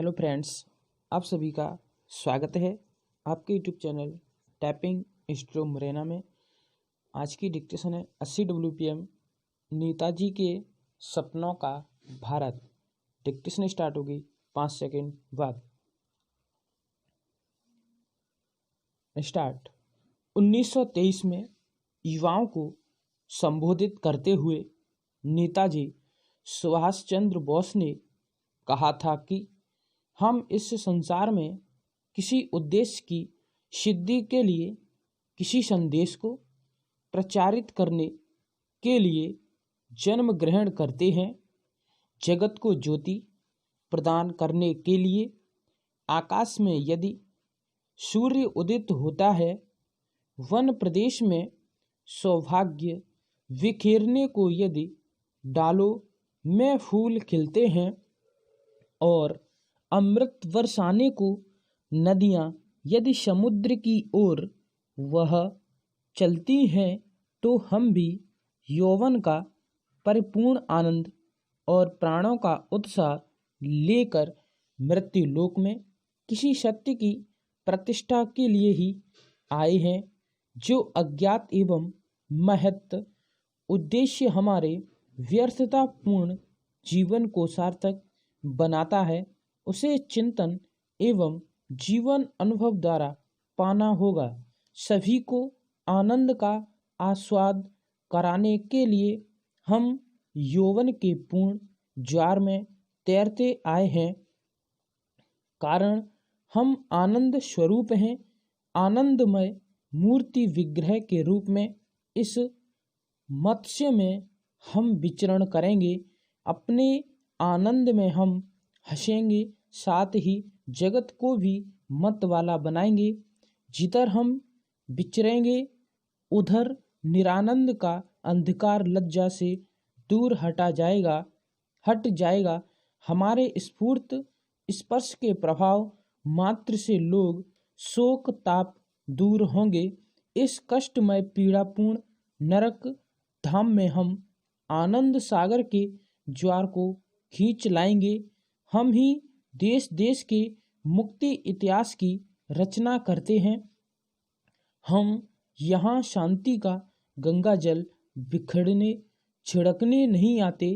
Hello friends, आप सभी का स्वागत है आपके YouTube channel tapping intro Morena में। आज की डिक्टेशन है 80 WPM नेताजी के सपनों का भारत। डिक्टेशन स्टार्ट होगी 5 सेकंड बाद। स्टार्ट। 1923 में युवाओं को संबोधित करते हुए नेताजी सुभाष चंद्र बोस ने कहा था कि हम इस संसार में किसी उद्देश्य की सिद्धि के लिए, किसी संदेश को प्रचारित करने के लिए जन्म ग्रहण करते हैं। जगत को ज्योति प्रदान करने के लिए आकाश में यदि सूर्य उदित होता है, वन प्रदेश में सौभाग्य बिखेरने को यदि डालों में फूल खिलते हैं और अमृत बरसाने को नदियाँ यदि समुद्र की ओर वह चलती हैं, तो हम भी यौवन का परिपूर्ण आनंद और प्राणों का उत्साह लेकर मृत्यु लोक में किसी सत्य की प्रतिष्ठा के लिए ही आए हैं, जो अज्ञात एवं महत् उद्देश्य हमारे व्यर्थतापूर्ण जीवन को सार्थक बनाता है, उसे चिंतन एवं जीवन अनुभव द्वारा पाना होगा। सभी को आनंद का आस्वाद कराने के लिए हम यौवन के पूर्ण ज्वार में तैरते आए हैं, कारण हम आनंद स्वरूप हैं। आनंदमय मूर्ति विग्रह के रूप में इस मत्स्य में हम विचरण करेंगे। अपने आनंद में हम हंसेंगे, साथ ही जगत को भी मत वाला बनाएंगे। जिधर हम विचरेंगे उधर निरानंद का अंधकार लज्जा से दूर हट जाएगा। हमारे स्फूर्त स्पर्श के प्रभाव मात्र से लोग शोक ताप दूर होंगे। इस कष्टमय पीड़ापूर्ण नरक धाम में हम आनंद सागर के ज्वार को खींच लाएंगे। हम ही देश देश के मुक्ति इतिहास की रचना करते हैं। हम यहाँ शांति का गंगा जल बिखरने छिड़कने नहीं आते,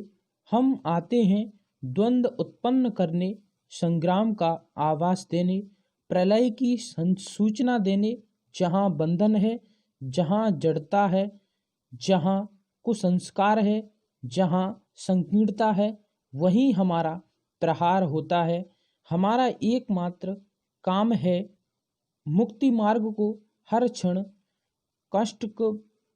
हम आते हैं द्वंद्व उत्पन्न करने, संग्राम का आवाज देने, प्रलय की सूचना देने। जहाँ बंधन है, जहाँ जड़ता है, जहाँ कुसंस्कार है, जहाँ संकीर्णता है, वहीं हमारा प्रहार होता है। हमारा एकमात्र काम है मुक्ति मार्ग को हर क्षण कष्ट को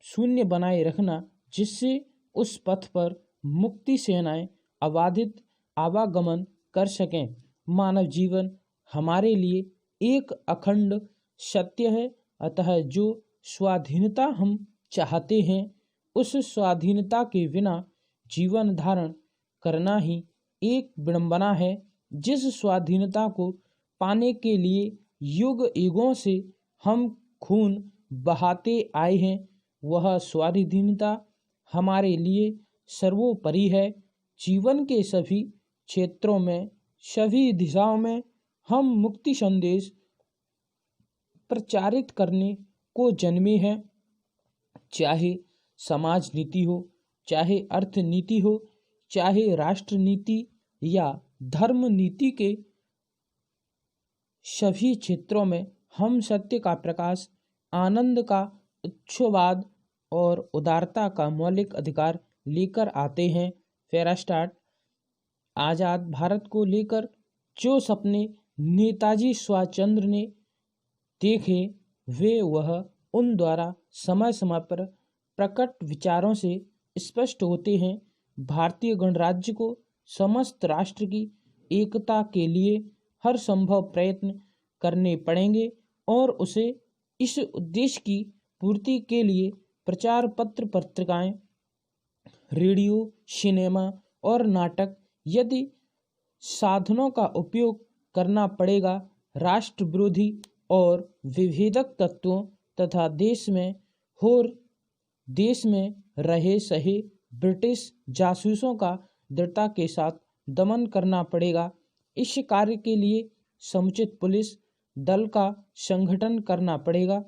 शून्य बनाए रखना, जिससे उस पथ पर मुक्ति सेनाएं अबाधित आवागमन कर सकें। मानव जीवन हमारे लिए एक अखंड सत्य है, अतः जो स्वाधीनता हम चाहते हैं, उस स्वाधीनता के बिना जीवन धारण करना ही एक विडंबना है। जिस स्वाधीनता को पाने के लिए युग युगों से हम खून बहाते आए हैं, वह स्वाधीनता हमारे लिए सर्वोपरि है। जीवन के सभी क्षेत्रों में, सभी दिशाओं में हम मुक्ति संदेश प्रचारित करने को जन्मे हैं। चाहे समाज नीति हो, चाहे अर्थनीति हो, चाहे राष्ट्र नीति या धर्म नीति के सभी क्षेत्रों में हम सत्य का प्रकाश, आनंद का उच्छ्वाद और उदारता का मौलिक अधिकार लेकर आते हैं। फेरा स्टार्ट। आज़ाद भारत को लेकर जो सपने नेताजी सुभाष चंद्र ने देखे, वे वह उन द्वारा समय समय पर प्रकट विचारों से स्पष्ट होते हैं। भारतीय गणराज्य को समस्त राष्ट्र की एकता के लिए हर संभव प्रयत्न करने पड़ेंगे और उसे इस उद्देश्य की पूर्ति के लिए प्रचार पत्र, पत्रिकाएं, रेडियो, सिनेमा और नाटक यदि साधनों का उपयोग करना पड़ेगा। राष्ट्र विरोधी और विभेदक तत्वों तथा देश में रहे सहे ब्रिटिश जासूसों का दृढ़ता के साथ दमन करना पड़ेगा। इस कार्य के लिए समुचित पुलिस दल का संगठन करना पड़ेगा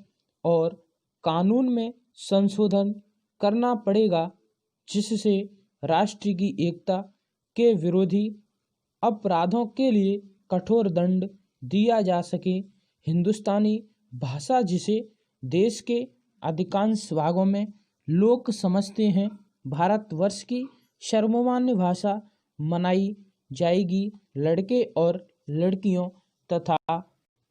और कानून में संशोधन करना पड़ेगा, जिससे राष्ट्र की एकता के विरोधी अपराधों के लिए कठोर दंड दिया जा सके। हिंदुस्तानी भाषा, जिसे देश के अधिकांश भागों में लोग समझते हैं, भारतवर्ष की सर्वमान्य भाषा मनाई जाएगी। लड़के और लड़कियों तथा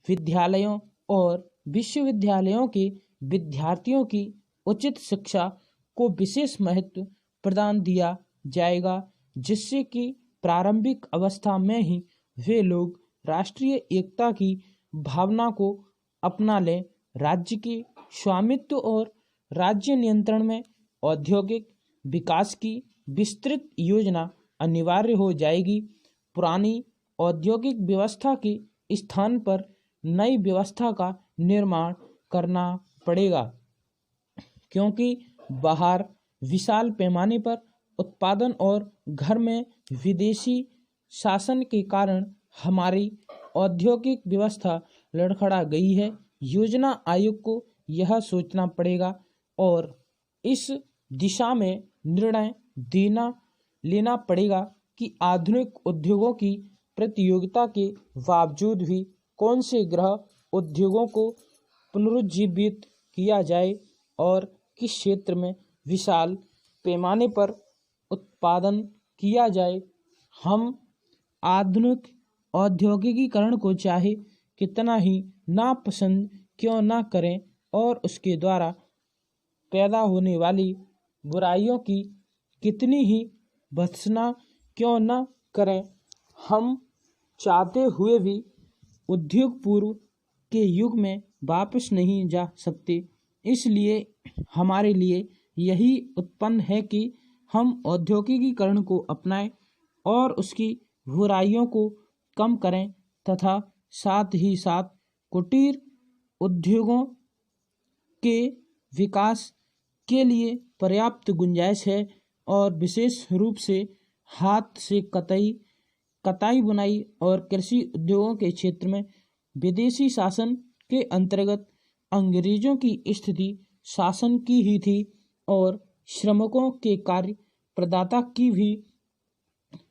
विद्यालयों और विश्वविद्यालयों के विद्यार्थियों की उचित शिक्षा को विशेष महत्व प्रदान दिया जाएगा, जिससे कि प्रारंभिक अवस्था में ही वे लोग राष्ट्रीय एकता की भावना को अपना लें। राज्य के स्वामित्व और राज्य नियंत्रण में औद्योगिक विकास की विस्तृत योजना अनिवार्य हो जाएगी। पुरानी औद्योगिक व्यवस्था के स्थान पर नई व्यवस्था का निर्माण करना पड़ेगा, क्योंकि बाहर विशाल पैमाने पर उत्पादन और घर में विदेशी शासन के कारण हमारी औद्योगिक व्यवस्था लड़खड़ा गई है। योजना आयोग को यह सोचना पड़ेगा और इस दिशा में निर्णय लेना पड़ेगा कि आधुनिक उद्योगों की प्रतियोगिता के बावजूद भी कौन से गृह उद्योगों को पुनरुज्जीवित किया जाए और किस क्षेत्र में विशाल पैमाने पर उत्पादन किया जाए। हम आधुनिक औद्योगिकीकरण को चाहे कितना ही नापसंद क्यों ना करें और उसके द्वारा पैदा होने वाली बुराइयों की कितनी ही भर्त्सना क्यों ना करें, हम चाहते हुए भी उद्योग पूर्व के युग में वापस नहीं जा सकते। इसलिए हमारे लिए यही उत्पन्न है कि हम औद्योगिकीकरण को अपनाएं और उसकी बुराइयों को कम करें तथा साथ ही साथ कुटीर उद्योगों के विकास के लिए पर्याप्त गुंजाइश है और विशेष रूप से हाथ से कताई बुनाई और कृषि उद्योगों के क्षेत्र में विदेशी शासन के अंतर्गत अंग्रेजों की स्थिति शासन की ही थी और श्रमिकों के कार्य प्रदाता की भी।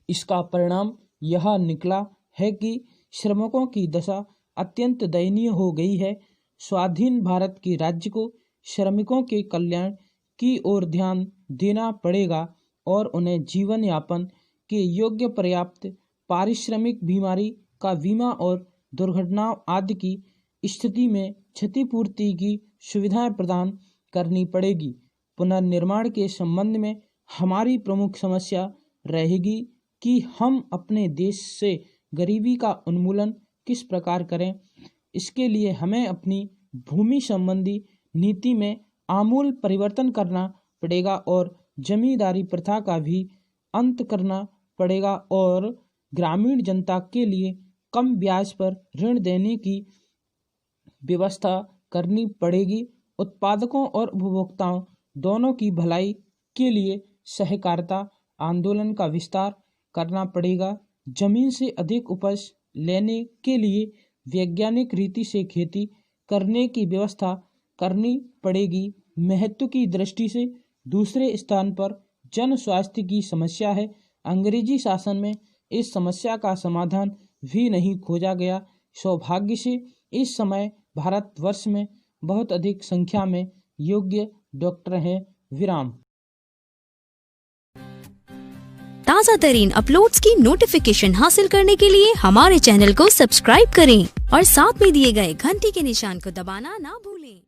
इसका परिणाम यह निकला है कि श्रमिकों की दशा अत्यंत दयनीय हो गई है। स्वाधीन भारत के राज्य को श्रमिकों के कल्याण की ओर ध्यान देना पड़ेगा और उन्हें जीवन यापन के योग्य पर्याप्त पारिश्रमिक, बीमारी का बीमा और दुर्घटनाओं आदि की स्थिति में क्षतिपूर्ति की सुविधाएं प्रदान करनी पड़ेगी। पुनर्निर्माण के संबंध में हमारी प्रमुख समस्या रहेगी कि हम अपने देश से गरीबी का उन्मूलन किस प्रकार करें। इसके लिए हमें अपनी भूमि संबंधी नीति में आमूल परिवर्तन करना पड़ेगा और जमींदारी प्रथा का भी अंत करना पड़ेगा और ग्रामीण जनता के लिए कम ब्याज पर ऋण देने की व्यवस्था करनी पड़ेगी। उत्पादकों और उपभोक्ताओं दोनों की भलाई के लिए सहकारिता आंदोलन का विस्तार करना पड़ेगा। जमीन से अधिक उपज लेने के लिए वैज्ञानिक रीति से खेती करने की व्यवस्था करनी पड़ेगी। महत्व की दृष्टि से दूसरे स्थान पर जन स्वास्थ्य की समस्या है। अंग्रेजी शासन में इस समस्या का समाधान भी नहीं खोजा गया। सौभाग्य से इस समय भारतवर्ष में बहुत अधिक संख्या में योग्य डॉक्टर हैं। विराम। ताज़ा तरीन अपलोड्स की नोटिफिकेशन हासिल करने के लिए हमारे चैनल को सब्सक्राइब करें और साथ में दिए गए घंटी के निशान को दबाना ना भूलें।